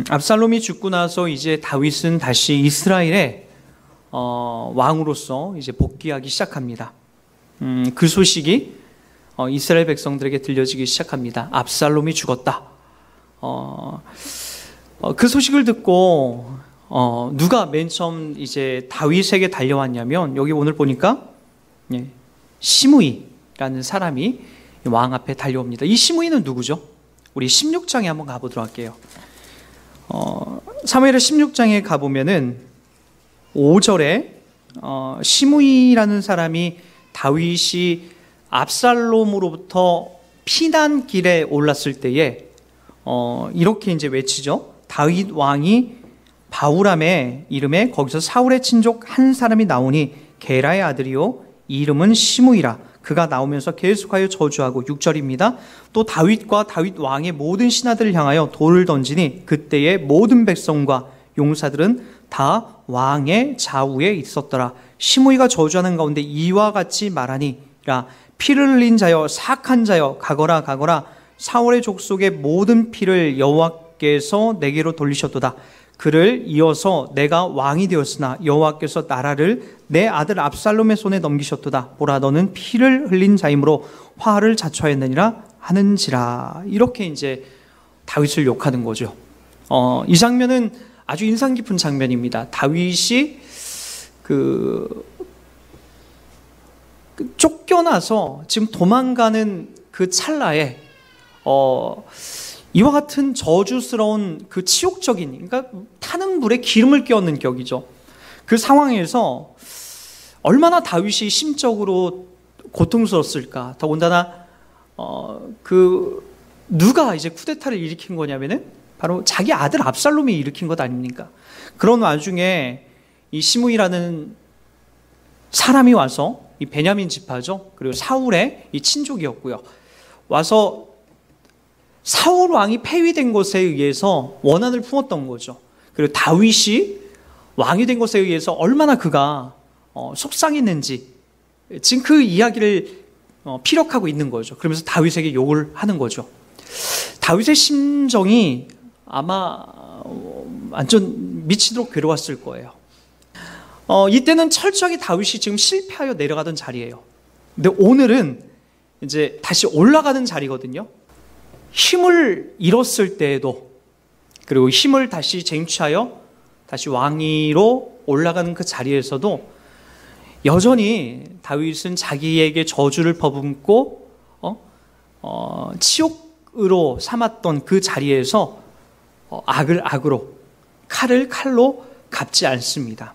압살롬이 죽고 나서 이제 다윗은 다시 이스라엘의 왕으로서 이제 복귀하기 시작합니다. 그 소식이 이스라엘 백성들에게 들려지기 시작합니다. 압살롬이 죽었다. 그 소식을 듣고 누가 맨 처음 이제 다윗에게 달려왔냐면, 여기 오늘 보니까 시므이라는 사람이 왕 앞에 달려옵니다. 이 시므이는 누구죠? 우리 16장에 한번 가보도록 할게요. 사무엘하 16장에 가보면은 5절에 시므이라는 사람이 다윗이 압살롬으로부터 피난길에 올랐을 때에 이렇게 이제 외치죠. 다윗 왕이 바후람의 이름에 거기서 사울의 친족 한 사람이 나오니 게라의 아들이요 이름은 시므이라. 그가 나오면서 계속하여 저주하고, 6절입니다. 또 다윗과 다윗 왕의 모든 신하들을 향하여 돌을 던지니 그때의 모든 백성과 용사들은 다 왕의 좌우에 있었더라. 시므이가 저주하는 가운데 이와 같이 말하니라. 피를 흘린 자여, 사악한 자여, 가거라 가거라. 사울의 족속의 모든 피를 여호와께서 내게로 돌리셨도다. 그를 이어서 내가 왕이 되었으나 여호와께서 나라를 내 아들 압살롬의 손에 넘기셨도다. 보라, 너는 피를 흘린 자이므로 화를 자초하였느니라 하는지라. 이렇게 이제 다윗을 욕하는 거죠. 이 장면은 아주 인상 깊은 장면입니다. 다윗이 쫓겨나서 지금 도망가는 그 찰나에 이와 같은 저주스러운 그 치욕적인, 그러니까 타는 불에 기름을 끼얹는 격이죠. 그 상황에서 얼마나 다윗이 심적으로 고통스러웠을까. 더군다나 누가 이제 쿠데타를 일으킨 거냐면은 바로 자기 아들 압살롬이 일으킨 것 아닙니까? 그런 와중에 이 시므이라는 사람이 와서, 이 베냐민 지파죠. 그리고 사울의 이 친족이었고요. 와서 사울 왕이 폐위된 것에 의해서 원한을 품었던 거죠. 그리고 다윗이 왕이 된 것에 의해서 얼마나 그가 속상했는지 지금 그 이야기를 피력하고 있는 거죠. 그러면서 다윗에게 욕을 하는 거죠. 다윗의 심정이 아마 완전 미치도록 괴로웠을 거예요. 이때는 철저하게 다윗이 지금 실패하여 내려가던 자리예요. 근데 오늘은 이제 다시 올라가는 자리거든요. 힘을 잃었을 때에도, 그리고 힘을 다시 쟁취하여 다시 왕위로 올라가는 그 자리에서도 여전히 다윗은 자기에게 저주를 퍼붓고 치욕으로 삼았던 그 자리에서 악을 악으로, 칼을 칼로 갚지 않습니다.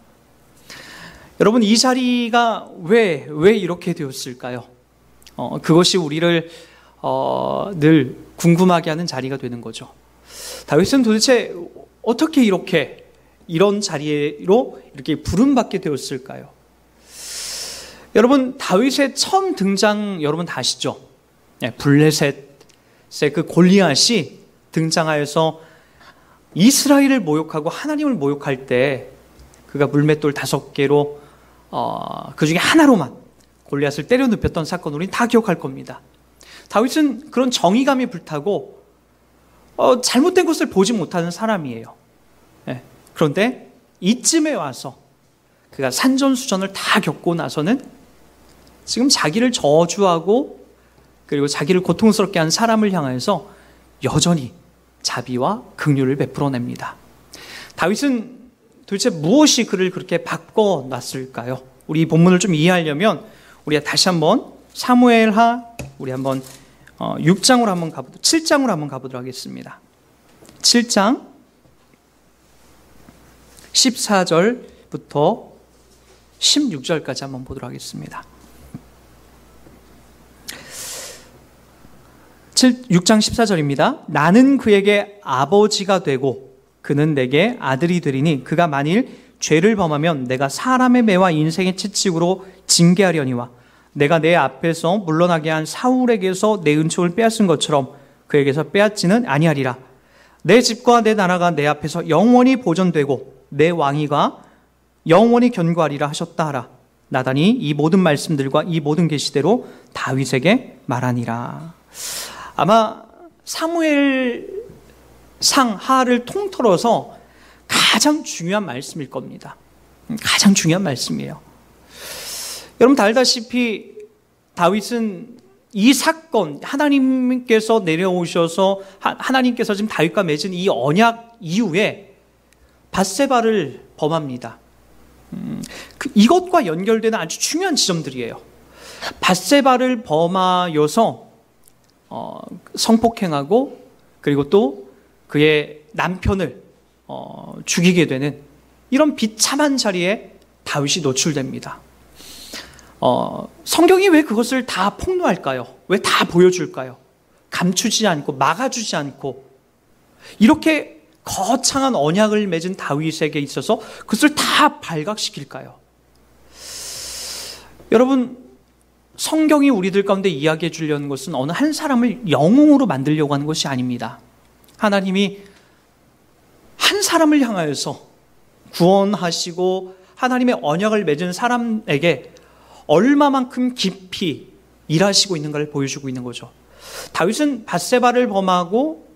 여러분, 이 자리가 왜 이렇게 되었을까요? 그것이 우리를 늘 궁금하게 하는 자리가 되는 거죠. 다윗은 도대체 어떻게 이런 자리로 이렇게 부름받게 되었을까요? 여러분, 다윗의 처음 등장 여러분 다 아시죠? 블레셋의 그 골리앗이 등장하여서 이스라엘을 모욕하고 하나님을 모욕할 때 그가 물맷돌 5개로 그 중에 하나로만 골리앗을 때려 눕혔던 사건을 우리는 다 기억할 겁니다. 다윗은 그런 정의감이 불타고 잘못된 것을 보지 못하는 사람이에요. 그런데 이쯤에 와서 그가 산전수전을 다 겪고 나서는 지금 자기를 저주하고 그리고 자기를 고통스럽게 한 사람을 향해서 여전히 자비와 긍휼을 베풀어냅니다. 다윗은 도대체 무엇이 그를 그렇게 바꿔놨을까요? 우리 이 본문을 좀 이해하려면 우리가 다시 한번 사무엘하 우리 한번 6장으로 한번 가보도록, 7장으로 한번 가보도록 하겠습니다. 7장 14절부터 16절까지 한번 보도록 하겠습니다. 6장 14절입니다. 나는 그에게 아버지가 되고 그는 내게 아들이 되리니 그가 만일 죄를 범하면 내가 사람의 매와 인생의 채찍으로 징계하려니와 내가 내 앞에서 물러나게 한 사울에게서 내 은총을 빼앗은 것처럼 그에게서 빼앗지는 아니하리라. 내 집과 내 나라가 내 앞에서 영원히 보존되고 내 왕위가 영원히 견고하리라 하셨다 하라. 나단이 이 모든 말씀들과 이 모든 계시대로 다윗에게 말하니라. 아마 사무엘의 상하를 통틀어서 가장 중요한 말씀일 겁니다. 가장 중요한 말씀이에요. 여러분 다 알다시피 다윗은 이 사건, 하나님께서 내려오셔서 하나님께서 지금 다윗과 맺은 이 언약 이후에 밧세바를 범합니다. 이것과 연결되는 아주 중요한 지점들이에요. 밧세바를 범하여서 성폭행하고 그리고 또 그의 남편을 죽이게 되는 이런 비참한 자리에 다윗이 노출됩니다. 성경이 왜 그것을 다 폭로할까요? 왜 다 보여줄까요? 감추지 않고 막아주지 않고 이렇게 거창한 언약을 맺은 다윗에게 있어서 그것을 다 발각시킬까요? 여러분, 성경이 우리들 가운데 이야기해 주려는 것은 어느 한 사람을 영웅으로 만들려고 하는 것이 아닙니다. 하나님이 한 사람을 향하여서 구원하시고 하나님의 언약을 맺은 사람에게 얼마만큼 깊이 일하시고 있는가를 보여주고 있는 거죠. 다윗은 밧세바를 범하고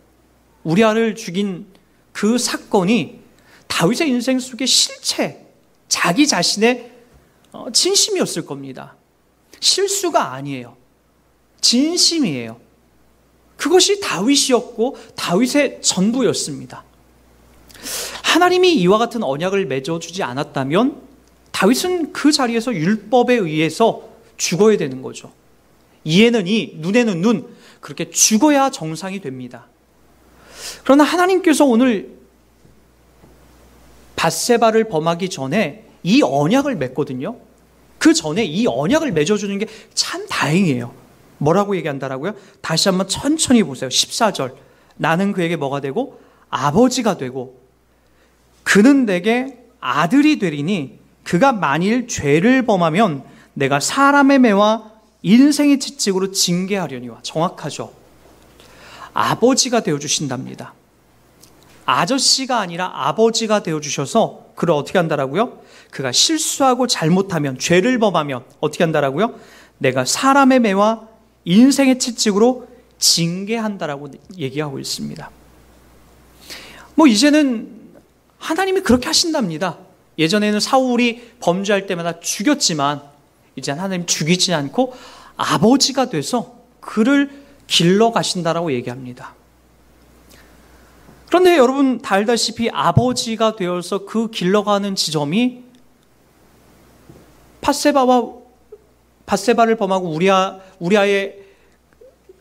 우리아를 죽인 그 사건이 다윗의 인생 속의 실체, 자기 자신의 진심이었을 겁니다. 실수가 아니에요. 진심이에요. 그것이 다윗이었고 다윗의 전부였습니다. 하나님이 이와 같은 언약을 맺어주지 않았다면 다윗은 그 자리에서 율법에 의해서 죽어야 되는 거죠. 이에는 이, 눈에는 눈, 그렇게 죽어야 정상이 됩니다. 그러나 하나님께서 오늘 밧세바를 범하기 전에 이 언약을 맺거든요. 그 전에 이 언약을 맺어주는 게 참 다행이에요. 뭐라고 얘기한다라고요? 다시 한번 천천히 보세요. 14절. 나는 그에게 뭐가 되고 아버지가 되고 그는 내게 아들이 되리니 그가 만일 죄를 범하면 내가 사람의 매와 인생의 채찍으로 징계하려니와. 정확하죠. 아버지가 되어주신답니다. 아저씨가 아니라 아버지가 되어주셔서 그를 어떻게 한다라고요? 그가 실수하고 잘못하면, 죄를 범하면 어떻게 한다라고요? 내가 사람의 매와 인생의 채찍으로 징계한다라고 얘기하고 있습니다. 이제는 하나님이 그렇게 하신답니다. 예전에는 사울이 범죄할 때마다 죽였지만 이제 하나님 죽이지 않고 아버지가 돼서 그를 길러 가신다라고 얘기합니다. 그런데 여러분 다 알다시피 아버지가 되어서 그 길러가는 지점이 밧세바를 범하고 우리아의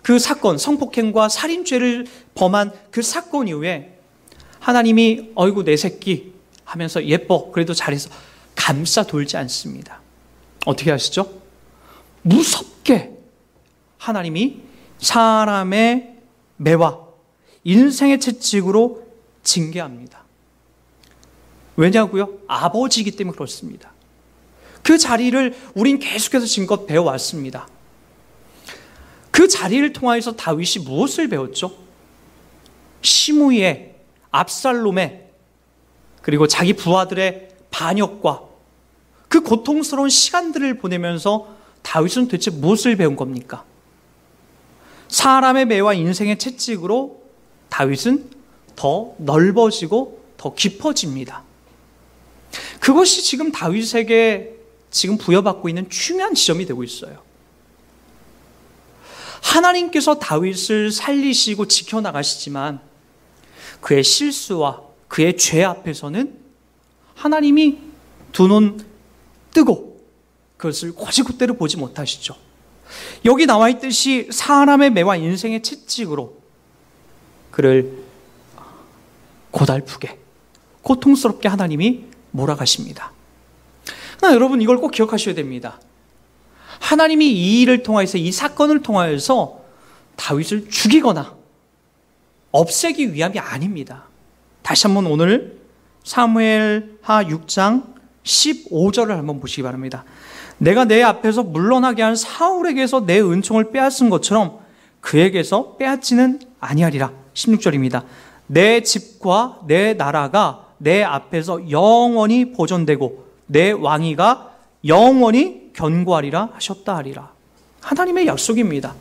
그 사건, 성폭행과 살인죄를 범한 그 사건 이후에 하나님이 어이구 내 새끼 하면서 예뻐 그래도 잘해서 감싸 돌지 않습니다. 어떻게 하시죠? 무섭게 하나님이 사람의 매와 인생의 채찍으로 징계합니다. 왜냐고요? 아버지이기 때문에 그렇습니다. 그 자리를 우린 계속해서 지금껏 배워왔습니다. 그 자리를 통하여서 다윗이 무엇을 배웠죠? 시므이의, 압살롬의, 그리고 자기 부하들의 반역과 그 고통스러운 시간들을 보내면서 다윗은 도대체 무엇을 배운 겁니까? 사람의 매와 인생의 채찍으로 다윗은 더 넓어지고 더 깊어집니다. 그것이 지금 다윗에게 지금 부여받고 있는 중요한 지점이 되고 있어요. 하나님께서 다윗을 살리시고 지켜나가시지만 그의 실수와 그의 죄 앞에서는 하나님이 두 눈 뜨고 그것을 곧이곧대로 보지 못하시죠. 여기 나와 있듯이 사람의 매와 인생의 채찍으로 그를 고달프게 고통스럽게 하나님이 몰아가십니다. 그러나 여러분 이걸 꼭 기억하셔야 됩니다. 하나님이 이 일을 통해서 이 사건을 통하여서 다윗을 죽이거나 없애기 위함이 아닙니다. 다시 한번 오늘 사무엘하 6장 15절을 한번 보시기 바랍니다. 내가 내 앞에서 물러나게 한 사울에게서 내 은총을 빼앗은 것처럼 그에게서 빼앗지는 아니하리라. 16절입니다. 내 집과 내 나라가 내 앞에서 영원히 보존되고 내 왕위가 영원히 견고하리라 하셨다 하리라. 하나님의 약속입니다.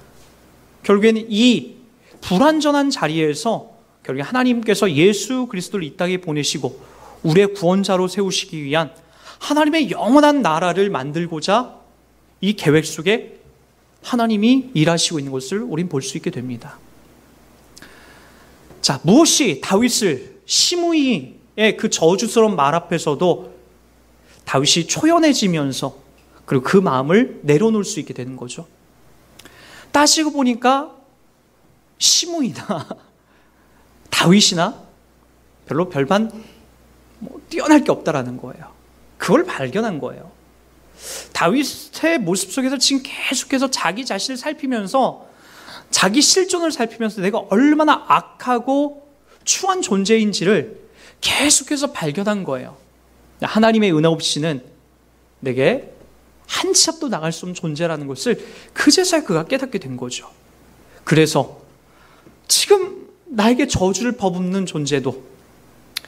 결국에는 이 불완전한 자리에서 결국에 하나님께서 예수 그리스도를 이 땅에 보내시고 우리의 구원자로 세우시기 위한 하나님의 영원한 나라를 만들고자 이 계획 속에 하나님이 일하시고 있는 것을 우린 볼 수 있게 됩니다. 자, 무엇이 다윗을 시므이의 그 저주스러운 말 앞에서도 다윗이 초연해지면서 그리고 그 마음을 내려놓을 수 있게 되는 거죠. 따지고 보니까 시므이나 다윗이나 별로 별반 뛰어날 게 없다라는 거예요. 그걸 발견한 거예요. 다윗의 모습 속에서 지금 계속해서 자기 자신을 살피면서 자기 실존을 살피면서 내가 얼마나 악하고 추한 존재인지를 계속해서 발견한 거예요. 하나님의 은혜 없이는 내게 한 치 앞도 나갈 수 없는 존재라는 것을 그제서야 그가 깨닫게 된 거죠. 그래서 지금 나에게 저주를 퍼붓는 존재도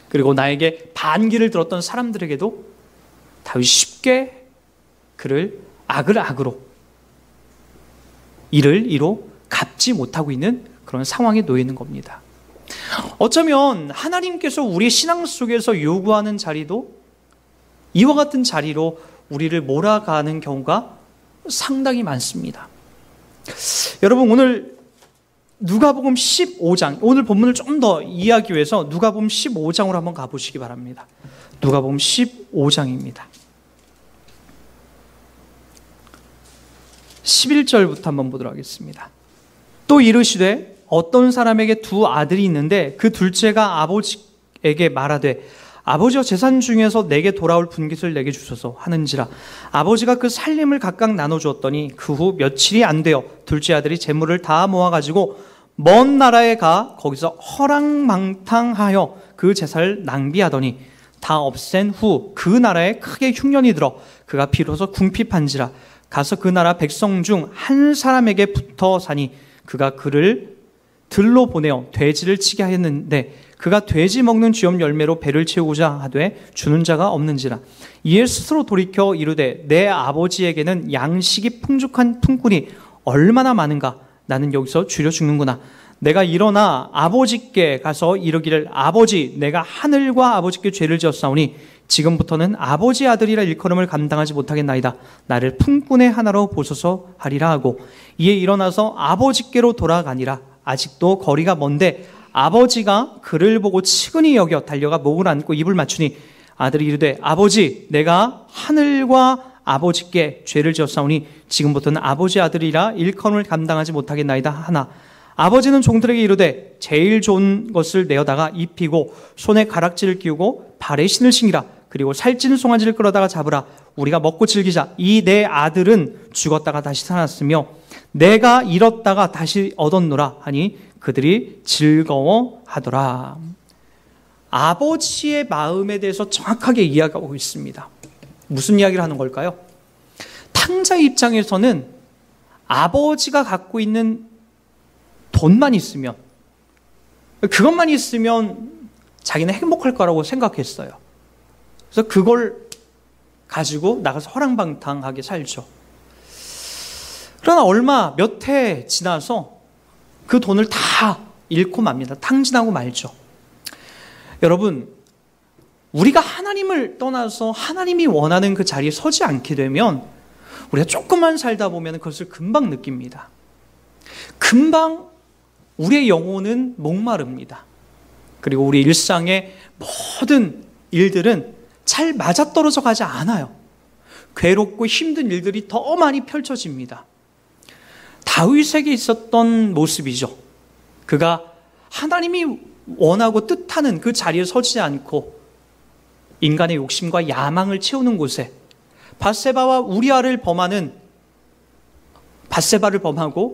그리고 나에게 반기를 들었던 사람들에게도 다윗이 쉽게 그를 악을 악으로 이를 이로 갚지 못하고 있는 그런 상황에 놓여 있는 겁니다. 어쩌면 하나님께서 우리의 신앙 속에서 요구하는 자리도 이와 같은 자리로 우리를 몰아가는 경우가 상당히 많습니다. 여러분, 오늘 누가복음 15장, 오늘 본문을 좀 더 이해하기 위해서 누가복음 15장으로 한번 가보시기 바랍니다. 누가복음 15장입니다. 11절부터 한번 보도록 하겠습니다. 또 이르시되 어떤 사람에게 두 아들이 있는데 그 둘째가 아버지에게 말하되 아버지여 재산 중에서 내게 돌아올 분깃을 내게 주소서 하는지라. 아버지가 그 살림을 각각 나눠주었더니 그 후 며칠이 안 되어 둘째 아들이 재물을 다 모아가지고 먼 나라에 가 거기서 허랑망탕하여 그 재산을 낭비하더니 다 없앤 후 그 나라에 크게 흉년이 들어 그가 비로소 궁핍한지라. 가서 그 나라 백성 중 한 사람에게 붙어 사니 그가 그를 들로 보내어 돼지를 치게 하였는데 그가 돼지 먹는 쥐염 열매로 배를 채우고자 하되 주는 자가 없는지라. 이에 스스로 돌이켜 이르되 내 아버지에게는 양식이 풍족한 품꾼이 얼마나 많은가. 나는 여기서 줄여 죽는구나. 내가 일어나 아버지께 가서 이르기를 아버지 내가 하늘과 아버지께 죄를 지었사오니 지금부터는 아버지 아들이라 일컬음을 감당하지 못하겠나이다. 나를 품꾼의 하나로 보소서 하리라 하고 이에 일어나서 아버지께로 돌아가니라. 아직도 거리가 먼데 아버지가 그를 보고 측은히 여겨 달려가 목을 안고 입을 맞추니 아들이 이르되 아버지 내가 하늘과 아버지께 죄를 지었사오니 지금부터는 아버지 아들이라 일컬음을 감당하지 못하겠나이다 하나 아버지는 종들에게 이르되 제일 좋은 것을 내어다가 입히고 손에 가락지를 끼우고 발에 신을 신기라. 그리고 살찐 송아지를 끌어다가 잡으라. 우리가 먹고 즐기자. 이 내 아들은 죽었다가 다시 살았으며 내가 잃었다가 다시 얻었노라 하니 그들이 즐거워하더라. 아버지의 마음에 대해서 정확하게 이야기하고 있습니다. 무슨 이야기를 하는 걸까요? 탕자의 입장에서는 아버지가 갖고 있는 돈만 있으면, 그것만 있으면 자기는 행복할 거라고 생각했어요. 그래서 그걸 가지고 나가서 허랑방탕하게 살죠. 그러나 얼마 몇 해 지나서 그 돈을 다 잃고 맙니다. 탕진하고 말죠. 여러분, 우리가 하나님을 떠나서 하나님이 원하는 그 자리에 서지 않게 되면 우리가 조금만 살다 보면 그것을 금방 느낍니다. 금방 우리의 영혼은 목마릅니다. 그리고 우리 일상의 모든 일들은 잘 맞아떨어져 가지 않아요. 괴롭고 힘든 일들이 더 많이 펼쳐집니다. 다윗에게 있었던 모습이죠. 그가 하나님이 원하고 뜻하는 그 자리에 서지 않고 인간의 욕심과 야망을 채우는 곳에 밧세바와 우리아를 범하고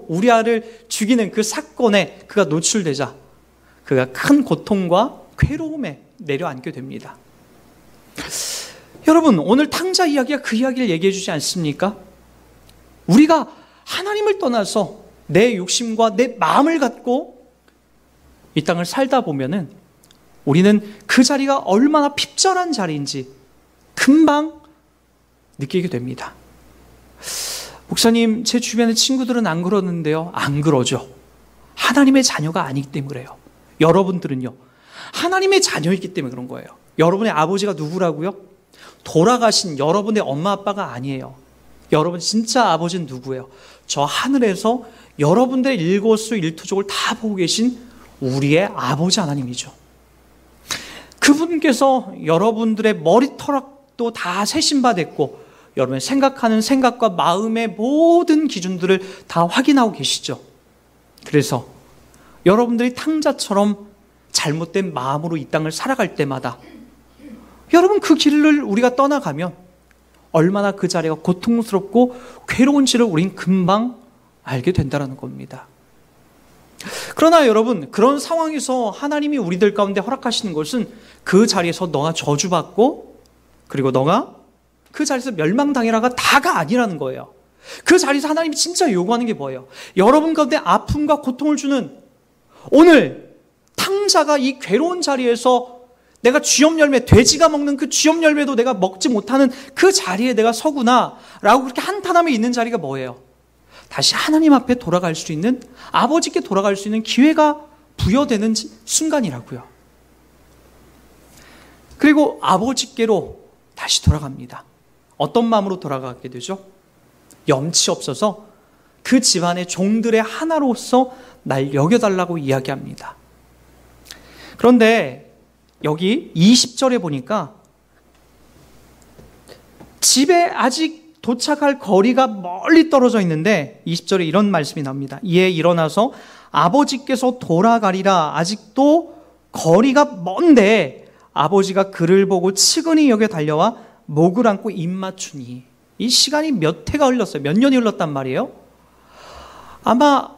우리아를 죽이는 그 사건에 그가 노출되자 그가 큰 고통과 괴로움에 내려앉게 됩니다. 여러분, 오늘 탕자 이야기가 그 이야기를 얘기해 주지 않습니까? 우리가 하나님을 떠나서 내 욕심과 내 마음을 갖고 이 땅을 살다 보면은 우리는 그 자리가 얼마나 핍절한 자리인지 금방 느끼게 됩니다. 목사님, 제 주변의 친구들은 안 그러는데요. 안 그러죠. 하나님의 자녀가 아니기 때문에 그래요. 여러분들은요, 하나님의 자녀이기 때문에 그런 거예요. 여러분의 아버지가 누구라고요? 돌아가신 여러분의 엄마 아빠가 아니에요. 여러분 진짜 아버지는 누구예요? 저 하늘에서 여러분들의 일거수일투족을 다 보고 계신 우리의 아버지 하나님이죠. 그분께서 여러분들의 머리털도 다 세심받았고 여러분이 생각하는 생각과 마음의 모든 기준들을 다 확인하고 계시죠. 그래서 여러분들이 탕자처럼 잘못된 마음으로 이 땅을 살아갈 때마다 여러분 그 길을 우리가 떠나가면 얼마나 그 자리가 고통스럽고 괴로운지를 우린 금방 알게 된다는 겁니다. 그러나 여러분, 그런 상황에서 하나님이 우리들 가운데 허락하시는 것은 그 자리에서 너가 저주받고 그리고 너가 그 자리에서 멸망당해라가 다가 아니라는 거예요. 그 자리에서 하나님이 진짜 요구하는 게 뭐예요? 여러분 가운데 아픔과 고통을 주는 오늘 탕자가 이 괴로운 자리에서 내가 쥐염 열매, 돼지가 먹는 그 쥐염 열매도 내가 먹지 못하는 그 자리에 내가 서구나 라고 그렇게 한탄하며 있는 자리가 뭐예요? 다시 하나님 앞에 돌아갈 수 있는, 아버지께 돌아갈 수 있는 기회가 부여되는 순간이라고요. 그리고 아버지께로 다시 돌아갑니다. 어떤 마음으로 돌아가게 되죠? 염치 없어서 그 집안의 종들의 하나로서 날 여겨달라고 이야기합니다. 그런데 여기 20절에 보니까 집에 아직 도착할 거리가 멀리 떨어져 있는데 20절에 이런 말씀이 나옵니다. 이에 일어나서 아버지께서 돌아가리라. 아직도 거리가 먼데 아버지가 그를 보고 측은히 여겨 달려와 목을 안고 입 맞추니. 이 시간이 몇 해가 흘렀어요. 몇 년이 흘렀단 말이에요. 아마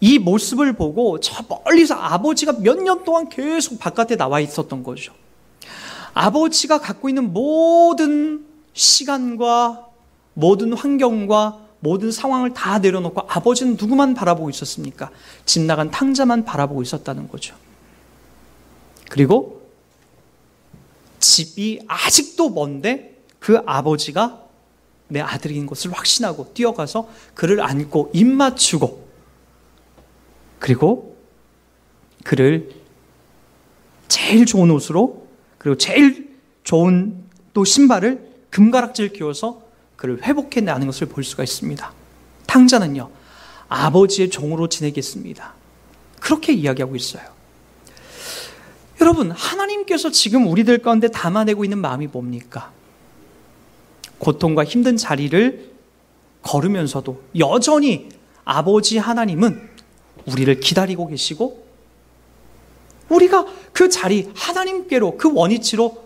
이 모습을 보고 저 멀리서 아버지가 몇 년 동안 계속 바깥에 나와 있었던 거죠. 아버지가 갖고 있는 모든 시간과 모든 환경과 모든 상황을 다 내려놓고 아버지는 누구만 바라보고 있었습니까? 집 나간 탕자만 바라보고 있었다는 거죠. 그리고 집이 아직도 먼데 그 아버지가 내 아들인 것을 확신하고 뛰어가서 그를 안고 입 맞추고 그리고 그를 제일 좋은 옷으로 그리고 제일 좋은 또 신발을 금가락질 끼워서 그를 회복해내는 것을 볼 수가 있습니다. 탕자는요, 아버지의 종으로 지내겠습니다. 그렇게 이야기하고 있어요. 여러분, 하나님께서 지금 우리들 가운데 담아내고 있는 마음이 뭡니까? 고통과 힘든 자리를 걸으면서도 여전히 아버지 하나님은 우리를 기다리고 계시고 우리가 그 자리 하나님께로 그 원위치로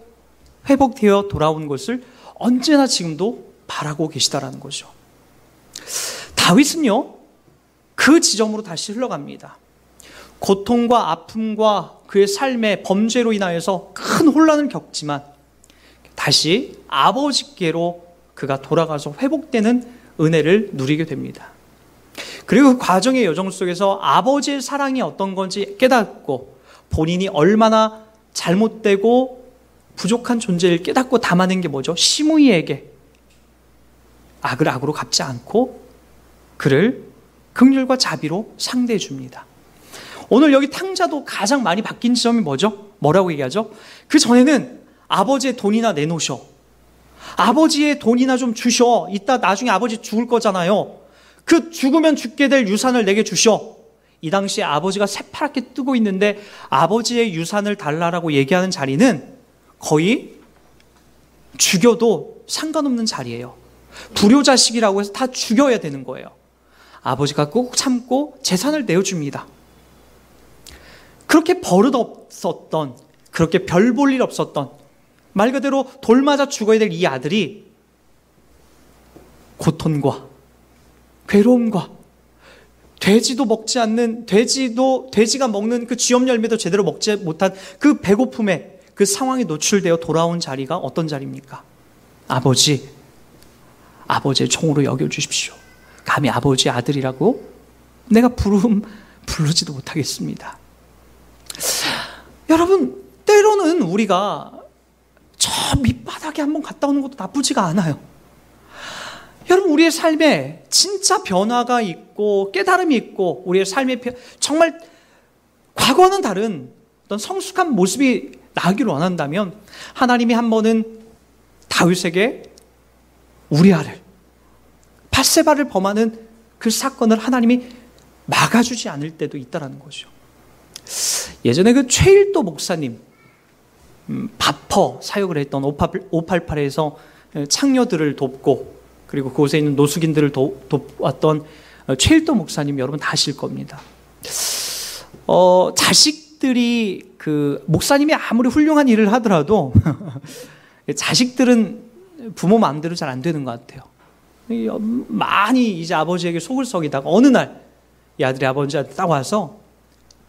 회복되어 돌아온 것을 언제나 지금도 바라고 계시다라는 거죠. 다윗은요, 그 지점으로 다시 흘러갑니다. 고통과 아픔과 그의 삶의 범죄로 인하여서 큰 혼란을 겪지만 다시 아버지께로 그가 돌아가서 회복되는 은혜를 누리게 됩니다. 그리고 그 과정의 여정 속에서 아버지의 사랑이 어떤 건지 깨닫고 본인이 얼마나 잘못되고 부족한 존재를 깨닫고 담아낸 게 뭐죠? 시므이에게 악을 악으로 갚지 않고 그를 긍휼과 자비로 상대해 줍니다. 오늘 여기 탕자도 가장 많이 바뀐 지점이 뭐죠? 뭐라고 얘기하죠? 그 전에는 아버지의 돈이나 내놓으셔. 아버지의 돈이나 좀 주셔. 이따 나중에 아버지 죽을 거잖아요. 그 죽으면 죽게 될 유산을 내게 주셔. 이 당시에 아버지가 새파랗게 뜨고 있는데 아버지의 유산을 달라라고 얘기하는 자리는 거의 죽여도 상관없는 자리예요. 불효자식이라고 해서 다 죽여야 되는 거예요. 아버지가 꼭 참고 재산을 내어줍니다. 그렇게 버릇 없었던, 그렇게 별 볼 일 없었던, 말 그대로 돌 맞아 죽어야 될 이 아들이 고통과 괴로움과 돼지도 먹지 않는, 돼지가 먹는 그 쥐염 열매도 제대로 먹지 못한 그 배고픔에 그 상황에 노출되어 돌아온 자리가 어떤 자리입니까? 아버지의 종으로 여겨주십시오. 감히 아버지의 아들이라고 내가 부르지도 못하겠습니다. 여러분, 때로는 우리가 저 밑바닥에 한번 갔다 오는 것도 나쁘지가 않아요. 여러분, 우리의 삶에 진짜 변화가 있고 깨달음이 있고 우리의 삶에 정말 과거와는 다른 어떤 성숙한 모습이 나기를 원한다면 하나님이 한 번은 다윗에게 우리아를, 밧세바를 범하는 그 사건을 하나님이 막아주지 않을 때도 있다는 거죠. 예전에 그 최일도 목사님, 바퍼 사역을 했던 588에서 창녀들을 돕고 그리고 그곳에 있는 노숙인들을 돕았던 최일도 목사님 여러분 다 아실 겁니다. 자식들이 그 목사님이 아무리 훌륭한 일을 하더라도 자식들은 부모 마음대로 잘 안 되는 것 같아요. 많이 이제 아버지에게 속을 썩이다가 어느 날 이 아들이 아버지한테 딱 와서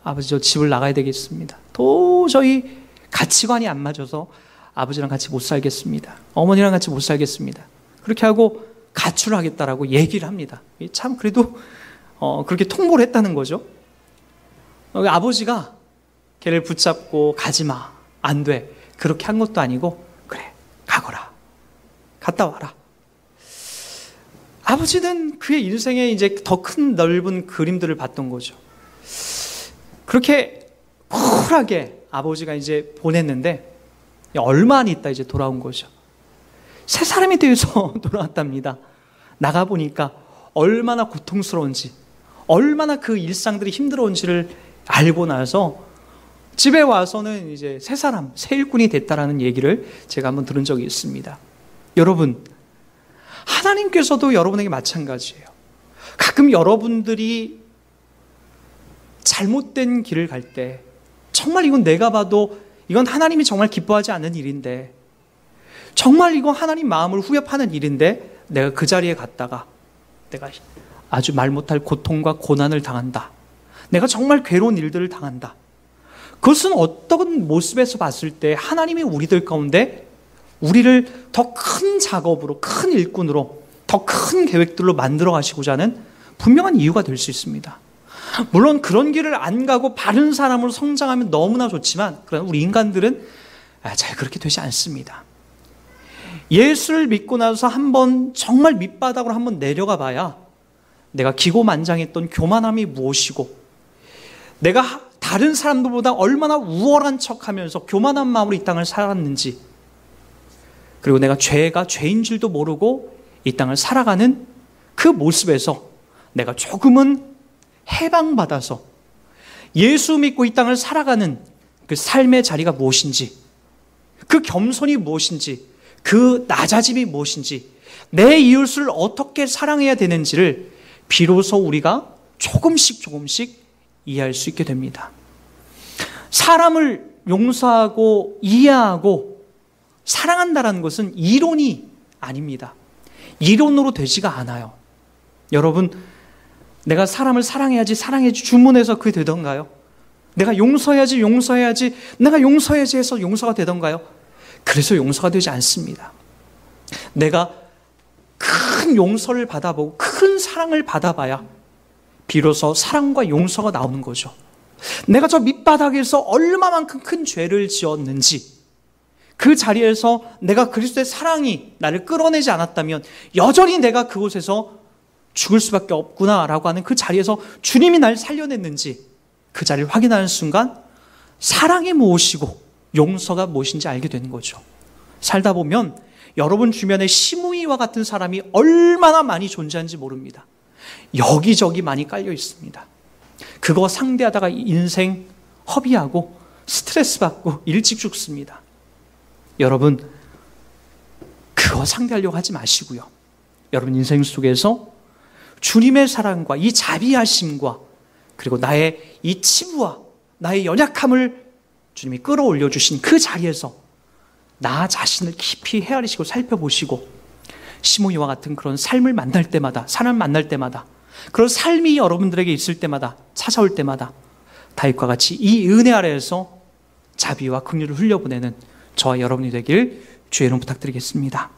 아버지 저 집을 나가야 되겠습니다. 도저히 가치관이 안 맞아서 아버지랑 같이 못 살겠습니다. 어머니랑 같이 못 살겠습니다. 그렇게 하고 가출을 하겠다라고 얘기를 합니다. 참 그래도 그렇게 통보를 했다는 거죠. 아버지가 걔를 붙잡고 가지마, 안 돼, 그렇게 한 것도 아니고 그래 가거라, 갔다 와라. 아버지는 그의 인생에 이제 더 큰 넓은 그림들을 봤던 거죠. 그렇게 쿨하게 아버지가 이제 보냈는데 얼마 안 있다 이제 돌아온 거죠. 새 사람이 되어서 돌아왔답니다. 나가보니까 얼마나 고통스러운지, 얼마나 그 일상들이 힘들었는지를 알고 나서 집에 와서는 이제 새 사람, 새 일꾼이 됐다라는 얘기를 제가 한번 들은 적이 있습니다. 여러분, 하나님께서도 여러분에게 마찬가지예요. 가끔 여러분들이 잘못된 길을 갈 때 정말 이건 내가 봐도 이건 하나님이 정말 기뻐하지 않는 일인데, 정말 이거 하나님 마음을 후회하는 일인데 내가 그 자리에 갔다가 내가 아주 말 못할 고통과 고난을 당한다, 내가 정말 괴로운 일들을 당한다. 그것은 어떤 모습에서 봤을 때 하나님이 우리들 가운데 우리를 더 큰 작업으로, 큰 일꾼으로, 더 큰 계획들로 만들어 가시고자 하는 분명한 이유가 될 수 있습니다. 물론 그런 길을 안 가고 바른 사람으로 성장하면 너무나 좋지만, 그러나 우리 인간들은 잘 그렇게 되지 않습니다. 예수를 믿고 나서 한번 정말 밑바닥으로 한번 내려가 봐야 내가 기고만장했던 교만함이 무엇이고, 내가 다른 사람들보다 얼마나 우월한 척하면서 교만한 마음으로 이 땅을 살았는지, 그리고 내가 죄가 죄인 줄도 모르고 이 땅을 살아가는 그 모습에서 내가 조금은 해방받아서 예수 믿고 이 땅을 살아가는 그 삶의 자리가 무엇인지, 그 겸손이 무엇인지, 그 낮아짐이 무엇인지, 내 이웃을 어떻게 사랑해야 되는지를 비로소 우리가 조금씩 이해할 수 있게 됩니다. 사람을 용서하고 이해하고 사랑한다는 것은 이론이 아닙니다. 이론으로 되지가 않아요. 여러분, 내가 사람을 사랑해야지 주문해서 그게 되던가요? 내가 용서해야지 내가 용서해야지 해서 용서가 되던가요? 그래서 용서가 되지 않습니다. 내가 큰 용서를 받아보고 큰 사랑을 받아봐야 비로소 사랑과 용서가 나오는 거죠. 내가 저 밑바닥에서 얼마만큼 큰 죄를 지었는지, 그 자리에서 내가 그리스도의 사랑이 나를 끌어내지 않았다면 여전히 내가 그곳에서 죽을 수밖에 없구나라고 하는 그 자리에서 주님이 날 살려냈는지, 그 자리를 확인하는 순간 사랑이 무엇이고 용서가 무엇인지 알게 되는 거죠. 살다 보면 여러분 주변에 시므이와 같은 사람이 얼마나 많이 존재하는지 모릅니다. 여기저기 많이 깔려 있습니다. 그거 상대하다가 인생 허비하고 스트레스 받고 일찍 죽습니다. 여러분, 그거 상대하려고 하지 마시고요. 여러분 인생 속에서 주님의 사랑과 이 자비하심과 그리고 나의 이 치부와 나의 연약함을 주님이 끌어올려 주신 그 자리에서 나 자신을 깊이 헤아리시고 살펴보시고, 시므이와 같은 그런 삶을 만날 때마다, 사람을 만날 때마다, 그런 삶이 여러분들에게 있을 때마다, 찾아올 때마다 다윗과 같이 이 은혜 아래에서 자비와 긍휼을 흘려보내는 저와 여러분이 되길 주의 이름 부탁드리겠습니다.